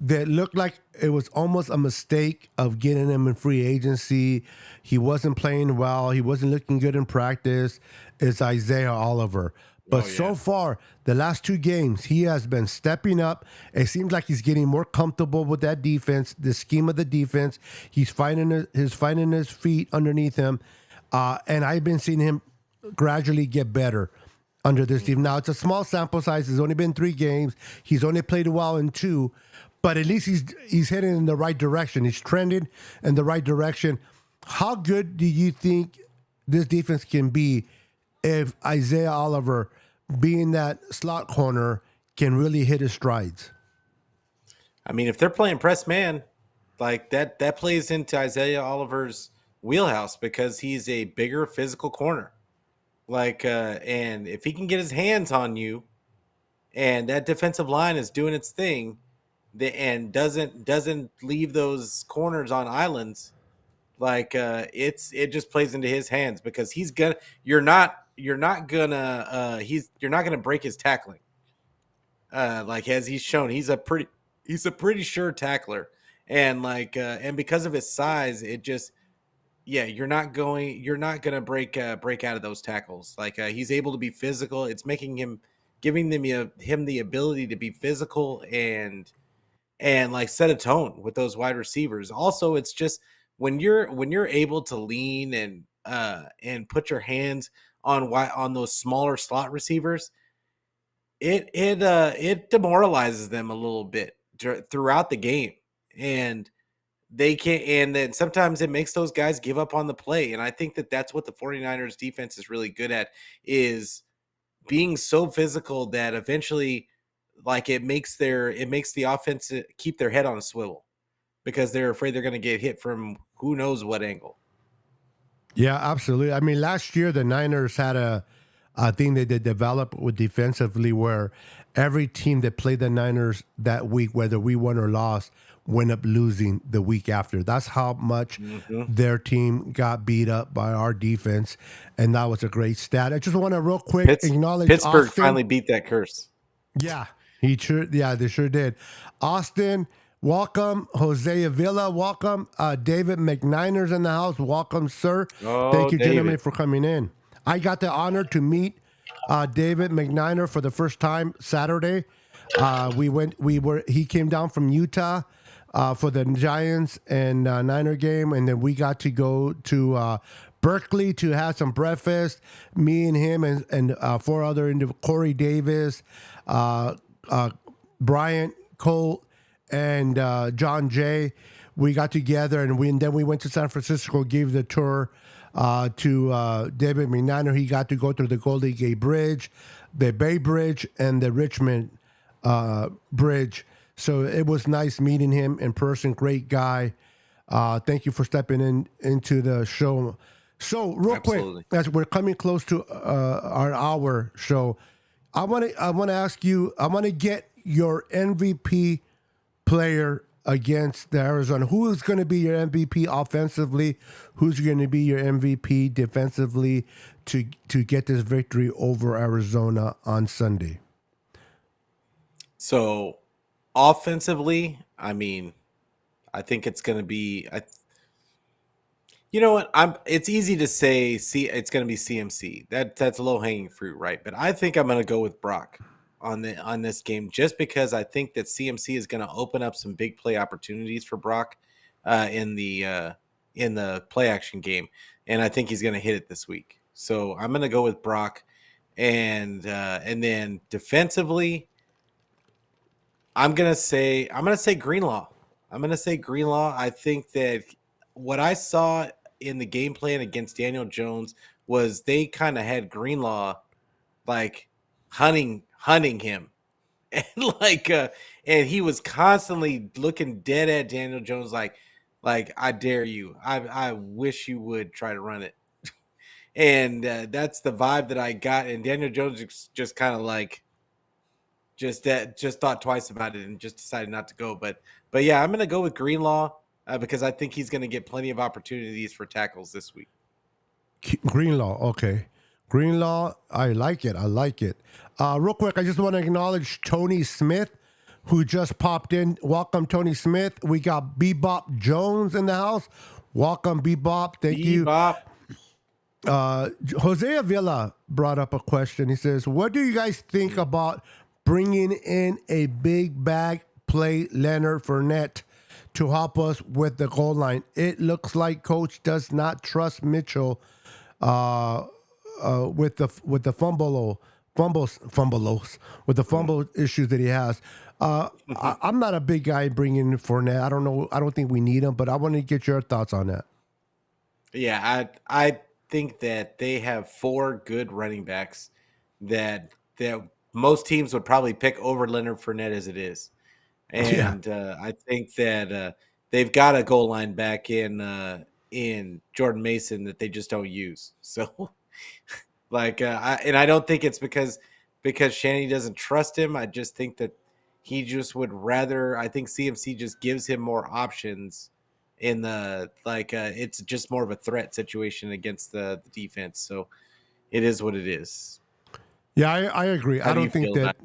that looked like it was almost a mistake of getting him in free agency. He wasn't playing well. He wasn't looking good in practice. Is Isaiah Oliver. But so far, the last 2 games, he has been stepping up. It seems like he's getting more comfortable with that defense, the scheme of the defense. He's finding his feet underneath him. And I've been seeing him gradually get better under this team. Now, it's a small sample size. It's only been 3 games. He's only played well in 2. But at least he's heading in the right direction. He's trending in the right direction. How good do you think this defense can be if Isaiah Oliver, being that slot corner, can really hit his strides? I mean, if they're playing press man, like that plays into Isaiah Oliver's wheelhouse, because he's a bigger physical corner. And if he can get his hands on you, and that defensive line is doing its thing, and doesn't leave those corners on islands, it just plays into his hands, because you're not gonna break his tackling. As he's shown, he's a pretty sure tackler, and because of his size, you're not gonna break out of those tackles. He's able to be physical. It's giving him the ability to be physical, and and like set a tone with those wide receivers. Also, it's just when you're able to lean and put your hands on those smaller slot receivers, it demoralizes them a little bit throughout the game, and they can't. And then sometimes it makes those guys give up on the play. And I think that that's what the 49ers defense is really good at, is being so physical that eventually, like, it makes the offense keep their head on a swivel because they're afraid they're going to get hit from who knows what angle. Yeah, absolutely. I mean, last year the Niners had a thing that they developed with defensively where every team that played the Niners that week, whether we won or lost, went up losing the week after. That's how much their team got beat up by our defense, and that was a great stat. I just want to real quick acknowledge Pittsburgh Austin. finally beat that curse. Yeah, he sure. Yeah, they sure did. Austin, welcome. Jose Avila, welcome. David McNiner's in the house. Welcome, sir. Oh, Thank you, David. gentlemen, for coming in. I got the honor to meet David McNiner for the first time Saturday. He came down from Utah for the Giants and Niner game, and then we got to go to Berkeley to have some breakfast. Me and him and four other Corey Davis, Bryant Cole, and John Jay. We got together, and then we went to San Francisco, gave the tour to David McNiner. He got to go through the Golden Gate Bridge, the Bay Bridge, and the Richmond Bridge. So it was nice meeting him in person. Great guy. Thank you for stepping into the show. So real Absolutely. quick, as we're coming close to our hour show, I want to ask you. I want to get your MVP player against the Arizona. Who is going to be your MVP offensively? Who's going to be your MVP defensively to get this victory over Arizona on Sunday? So offensively, I mean, I think it's going to be. You know what? It's easy to say. It's going to be CMC. That's low hanging fruit, right? But I think I'm going to go with Brock on this game, just because I think that CMC is going to open up some big play opportunities for Brock in the play action game, and I think he's going to hit it this week. So I'm going to go with Brock, and then defensively, I'm gonna say Greenlaw. I'm gonna say Greenlaw. I think that what I saw in the game plan against Daniel Jones was they kind of had Greenlaw like hunting him, and and he was constantly looking dead at Daniel Jones like I dare you. I wish you would try to run it, and that's the vibe that I got. And Daniel Jones just kind of like just thought twice about it and just decided not to go. But yeah, I'm going to go with Greenlaw because I think he's going to get plenty of opportunities for tackles this week. Greenlaw, okay. Greenlaw, I like it. Real quick, I just want to acknowledge Tony Smith, who just popped in. Welcome, Tony Smith. We got Bebop Jones in the house. Welcome, Bebop. Thank you. Jose Avila brought up a question. He says, what do you guys think about bringing in a big bag play Leonard Fournette to help us with the goal line? It looks like coach does not trust Mitchell with the fumble issues that he has. I'm not a big guy bringing in Fournette. I don't know. I don't think we need him, but I want to get your thoughts on that. Yeah, I think that they have four good running backs that most teams would probably pick over Leonard Fournette as it is. And I think that they've got a goal line back in Jordan Mason that they just don't use. So, I don't think it's because Shanny doesn't trust him. I just think that he just would rather. I think CMC just gives him more options in the it's just more of a threat situation against the defense. So, it is what it is. Yeah, I agree. I don't think that.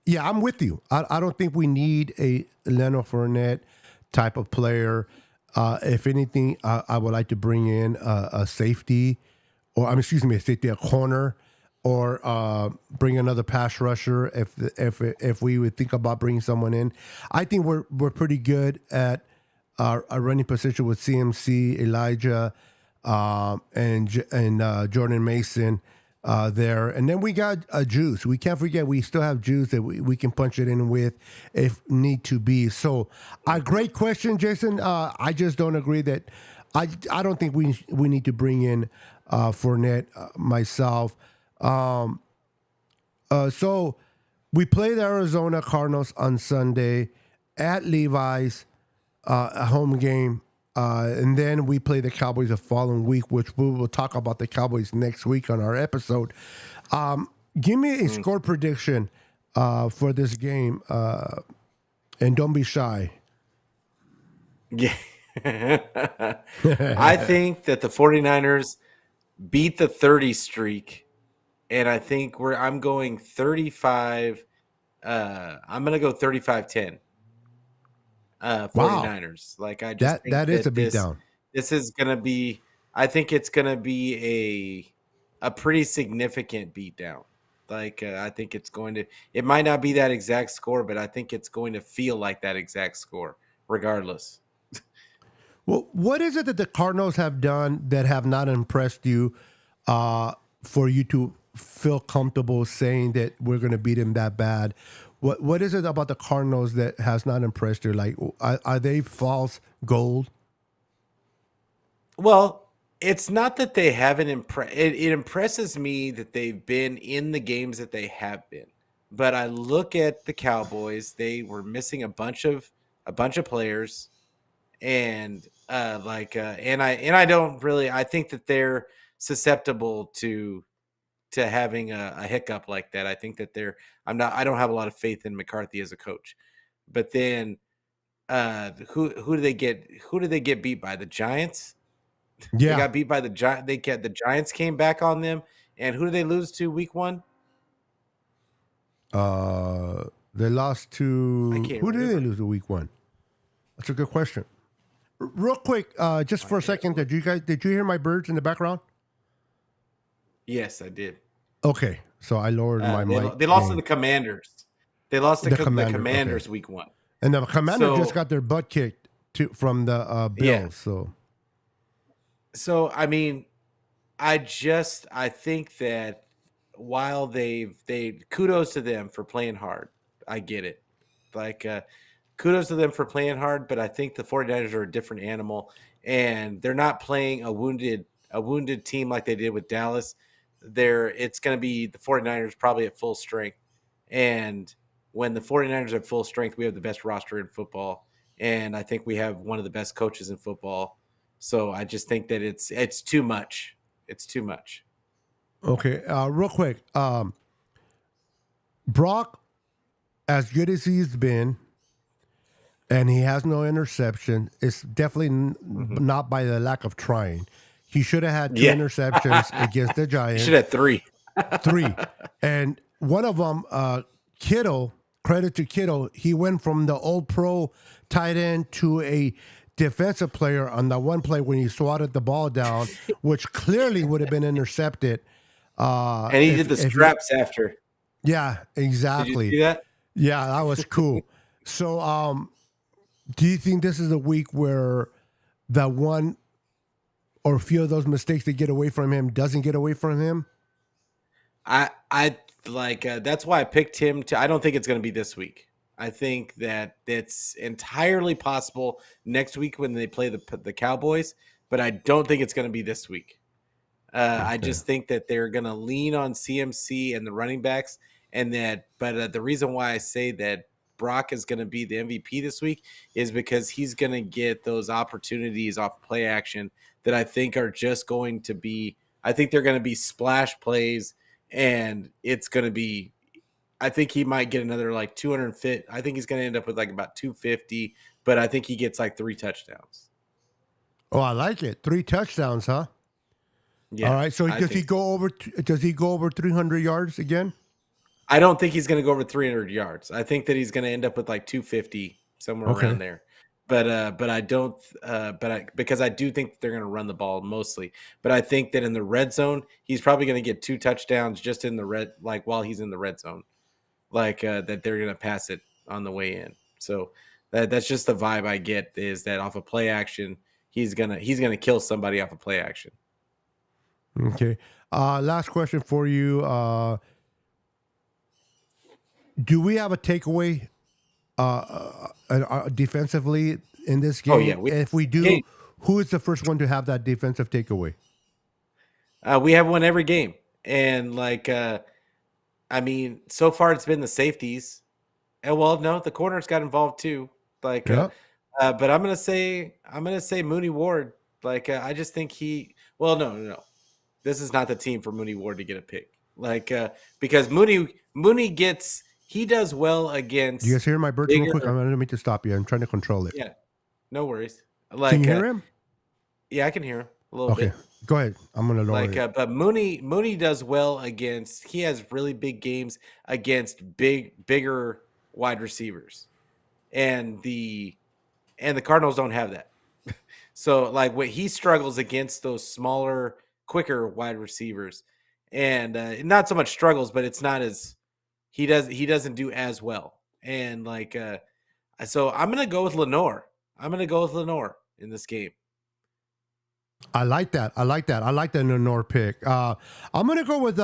Yeah, I'm with you. I don't think we need a Leonard Fournette type of player. If anything, I would like to bring in a safety, a corner, or bring another pass rusher if we would think about bringing someone in. I think we're pretty good at our running position with CMC, Elijah, and Jordan Mason there, and then we got Juice. We can't forget we still have Juice that we can punch it in with if need to be. So, a great question, Jason. I just don't agree that I don't think we need to bring in Fournette myself. So we play the Arizona Cardinals on Sunday at Levi's, a home game. And then we play the Cowboys the following week, which we will talk about the Cowboys next week on our episode. Give me a score prediction for this game, and don't be shy. Yeah. I think that the 49ers beat the 30 streak, and I think I'm going 35. I'm going to go 35-10. 49ers. Like, I just think that is a this beatdown. this is going to be, I think it's going to be a pretty significant beatdown. Like, I think it might not be that exact score, but I think it's going to feel like that exact score regardless. Well, what is it that the Cardinals have done that have not impressed you for you to feel comfortable saying that we're going to beat them that bad? What is it about the Cardinals that has not impressed you? Like, are they false gold? Well, it's not that they haven't impressed. It impresses me that they've been in the games that they have been. But I look at the Cowboys; they were missing a bunch of players, and I don't really. I think that they're susceptible to having a hiccup like that. I think that I don't have a lot of faith in McCarthy as a coach. But then, who do they get? Who did they get beat by? The Giants. They Yeah. got beat by the Giants. The Giants came back on them, and who did they lose to week 1? They lost I to can't who did they remember. lose to week 1? That's a good question. Real quick, just for a second, did you hear my birds in the background? Yes, I did. Okay, so I lowered my mic. They lost to the Commanders. They lost to The the Commanders, okay. Commanders week 1. And the Commander just So got their butt kicked from the yeah. Bills. So I mean, I think that while they kudos to them for playing hard. I get it. Like, kudos to them for playing hard, but I think the 49ers are a different animal, and they're not playing a wounded team like they did with Dallas. It's going to be the 49ers probably at full strength. And when the 49ers are at full strength, we have the best roster in football, and I think we have one of the best coaches in football. So I just think that it's too much. It's too much. Okay, real quick, Brock, as good as he's been, and he has no interception, it's definitely not by the lack of trying. He should have had 2 interceptions against the Giants. He should have 3. 3. And one of them, Kittle, credit to Kittle, he went from the old pro tight end to a defensive player on that one play when he swatted the ball down, which clearly would have been intercepted. And he did the straps after. Yeah, exactly. Did you see that? Yeah, that was cool. So, do you think this is a week where that one or a few of those mistakes that get away from him doesn't get away from him? I like that's why I picked him to. I don't think it's going to be this week. I think that it's entirely possible next week when they play the Cowboys, but I don't think it's going to be this week. I just think that they're going to lean on CMC and the running backs, but the reason why I say that Brock is going to be the MVP this week is because he's going to get those opportunities off play action that I think are just going to be. I think they're going to be splash plays, and it's going to be. I think he might get another like 250. I think he's going to end up with like about 250, but I think he gets like 3 touchdowns. Oh, I like it. 3 touchdowns, huh? Yeah. All right. So does he go over 300 yards again? I don't think he's going to go over 300 yards. I think that he's going to end up with like 250, somewhere around there. but I don't. Because I do think they're going to run the ball mostly. But I think that in the red zone, he's probably going to get 2 touchdowns just in the red, like while he's in the red zone, that they're going to pass it on the way in. So that's just the vibe I get, is that off of play action, he's gonna kill somebody off of play action. Okay. Last question for you. Do we have a takeaway defensively in this Oh yeah, game? If we do, game. who is the first one to have that defensive takeaway? We have won every game, and I mean, so far it's been the safeties. And well, no, the corners got involved too. Like, Yeah. but I'm gonna say Mooney Ward. I just think he. Well, no. This is not the team for Mooney Ward to get a pick. Because he does well Do you guys against hear my birds real quick? bigger. I'm going to make to stop you. I'm trying to control it. Yeah, no worries. Can you hear him? Yeah, I can hear him a little Okay. bit. Go ahead. I'm going to lower it. But Mooney does well against. He has really big games against bigger wide receivers, and the Cardinals don't have that. So when he struggles against those smaller, quicker wide receivers, and not so much struggles, but it's not as he doesn't do as well. And so I'm gonna go with Lenore. I'm gonna go with Lenore in this game. I like that. I like the Lenore pick. I'm going to go with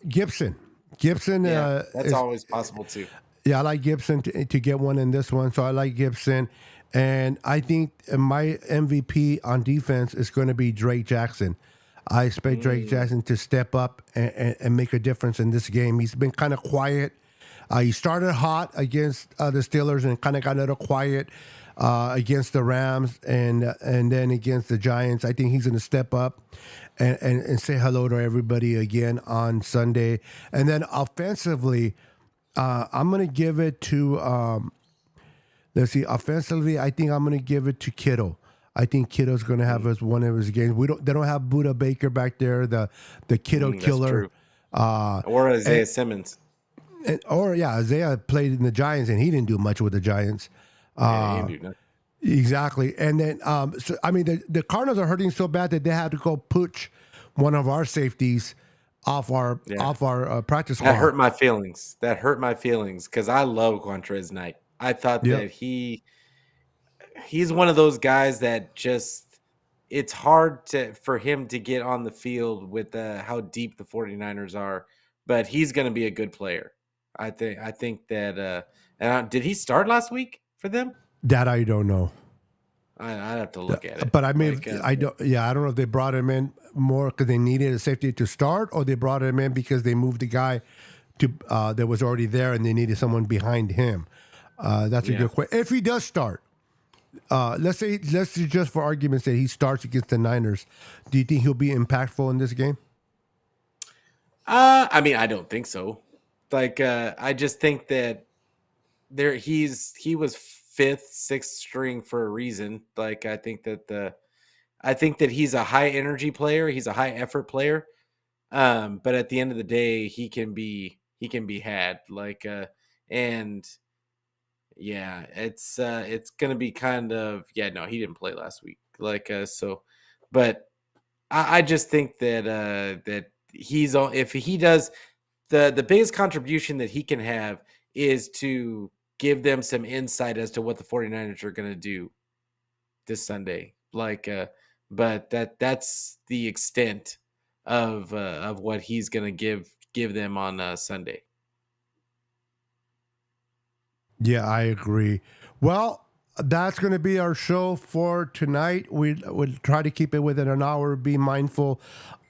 Gibson. Gibson. Yeah, that's is, always possible too. Yeah, I like Gibson to get one in this one. So I like Gibson. And I think my MVP on defense is going to be Drake Jackson. I expect Drake Jackson to step up and make a difference in this game. He's been kind of quiet. He started hot against the Steelers and kind of got a little quiet against the Rams and then against the Giants. I think he's going to step up and say hello to everybody again on Sunday. And then offensively, I'm going to give it to, let's see, offensively, I think I'm going to give it to Kittle. I think Kittle's going to have one of his games. They don't have Buda Baker back there, the Kittle killer. Or Isaiah Simmons. Isaiah played in the Giants and he didn't do much with the Giants. Yeah, he didn't do nothing. Exactly. And then, the Cardinals are hurting so bad that they had to go push one of our safeties off our practice squad. That hurt my feelings. Because I love Quantrez Knight. I thought that he's one of those guys that just it's hard for him to get on the field with how deep the 49ers are, but he's going to be a good player. I think that did he start last week for them? That I don't know. I have to look at it. But I mean, I don't know if they brought him in more because they needed a safety to start, or they brought him in because they moved the guy to that was already there and they needed someone behind him. That's a good question. If he does start, let's say just for argument's sake, he starts against the Niners. Do you think he'll be impactful in this game? I mean, I don't think so. I just think that he was fifth, sixth string for a reason. I think that he's a high energy player. He's a high effort player. But at the end of the day, he can be had. And yeah, it's gonna be kind of no, he didn't play last week. But I just think that he's on. If he does, the biggest contribution that he can have is to give them some insight as to what the 49ers are going to do this Sunday. But that's the extent of what he's going to give them on Sunday. Yeah, I agree. Well, that's going to be our show for tonight. We'll try to keep it within an hour. Be mindful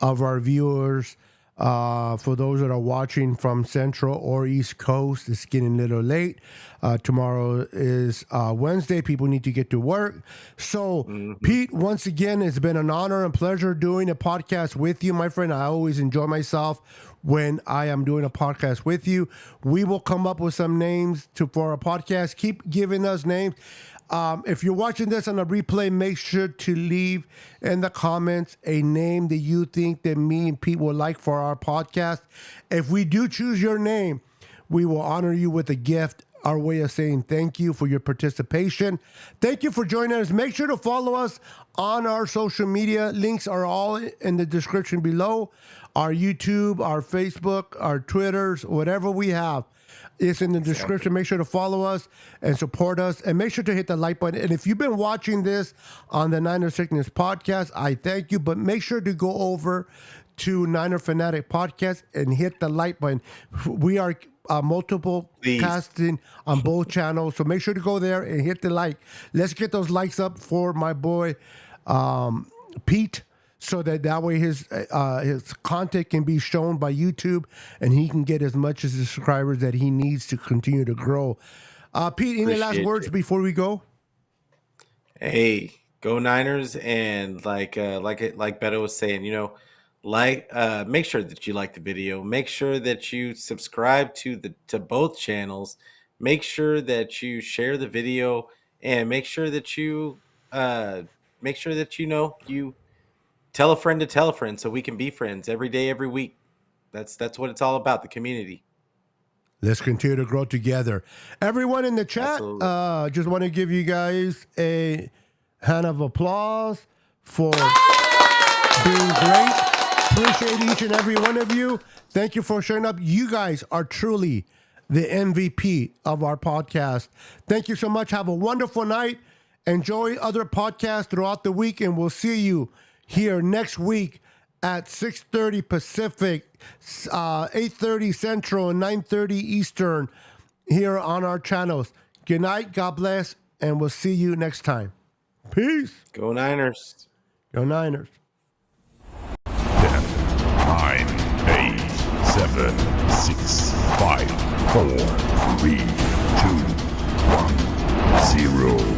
of our viewers. For those that are watching from Central or East Coast, it's getting a little late. Tomorrow is Wednesday. People need to get to work. So, Pete, once again, it's been an honor and pleasure doing a podcast with you, my friend. I always enjoy myself when I am doing a podcast with you. We will come up with some names for a podcast. Keep giving us names. If you're watching this on a replay, make sure to leave in the comments a name that you think that me and Pete would like for our podcast. If we do choose your name, we will honor you with a gift our way of saying thank you for your participation. Thank you for joining us. Make sure to follow us on our social media. Links are all in the description below. Our YouTube, our Facebook, our Twitters, whatever we have. It's in the description. Make sure to follow us and support us. And make sure to hit the like button. And if you've been watching this on the Niner Sickness podcast, I thank you. But make sure to go over to Niner Fanatic Podcast and hit the like button. We are multiple casting on both channels. So make sure to go there and hit the like. Let's get those likes up for my boy Pete, so that way his content can be shown by YouTube and he can get as much as the subscribers that he needs to continue to grow. Pete, any last words before we go? Hey, go Niners! And like Beto was saying, make sure that you like the video. Make sure that you subscribe to both channels. Make sure that you share the video, and make sure that you you tell a friend to tell a friend, so we can be friends every day, every week. That's what it's all about, the community. Let's continue to grow together. Everyone in the chat, just want to give you guys a hand of applause for being great. Appreciate each and every one of you. Thank you for showing up. You guys are truly the MVP of our podcast. Thank you so much. Have a wonderful night. Enjoy other podcasts throughout the week, and we'll see you here next week at 6:30 Pacific, 8:30 Central, and 9:30 Eastern here on our channels. Good night, God bless, and we'll see you next time. Peace. Go Niners. Go Niners. 10, 9, 8, 7, 6, 5, 4, 3, 2, 1, 0.